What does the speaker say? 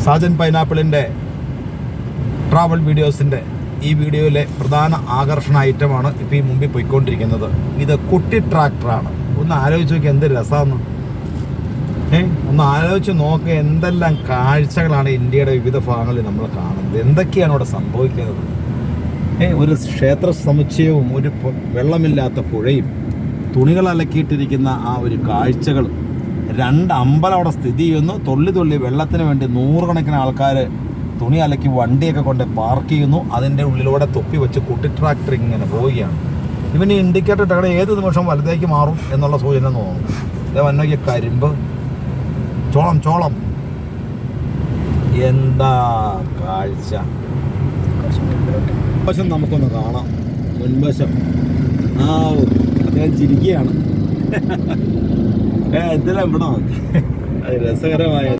Sajan പൈനാപ്പിളിൻ്റെ travel വീഡിയോസിൻ്റെ ഈ വീഡിയോയിലെ പ്രധാന ആകർഷണ ഐറ്റമാണ് ഇപ്പോൾ ഈ മുമ്പിൽ പോയിക്കൊണ്ടിരിക്കുന്നത്. ഇത് കുട്ടി ട്രാക്ടറാണ്. ഒന്ന് ആലോചിച്ച് നോക്കി എന്ത് രസമാണ്. ഒന്ന് ആലോചിച്ച് നോക്കുക എന്തെല്ലാം കാഴ്ചകളാണ് ഇന്ത്യയുടെ വിവിധ ഭാഗങ്ങളിൽ നമ്മൾ കാണുന്നത്. എന്തൊക്കെയാണ് അവിടെ സംഭവിക്കുന്നത്. ഒരു ക്ഷേത്ര സമുച്ചയവും ഒരു വെള്ളമില്ലാത്ത പുഴയും തുണികൾ അലക്കിയിട്ടിരിക്കുന്ന ആ ഒരു കാഴ്ചകളും, 2 അമ്പലം അവിടെ സ്ഥിതി ചെയ്യുന്നു. തുള്ളി വെള്ളത്തിന് വേണ്ടി നൂറുകണക്കിന് ആൾക്കാർ തുണി അലക്കി വണ്ടിയൊക്കെ കൊണ്ട് പാർക്ക് ചെയ്യുന്നു. അതിൻ്റെ ഉള്ളിലൂടെ തൊപ്പി വെച്ച് കുട്ടി ട്രാക്ടർ ഇങ്ങനെ പോവുകയാണ്. ഇവന് ഇൻഡിക്കേറ്റർ ഇട്ട ഏത് നിമിഷം വലതേക്ക് മാറും എന്നുള്ള സൂചന തോന്നും. ഇതേ വന്നോക്കിയ കരിമ്പ്, ചോളം എന്താ കാഴ്ച. മുൻവശം നമുക്കൊന്ന് കാണാം. മുൻവശം അദ്ദേഹം ചിരിക്കുകയാണ്. എന്തെല്ലാം ഇവിടെ നോക്കി. അത് രസകരമായ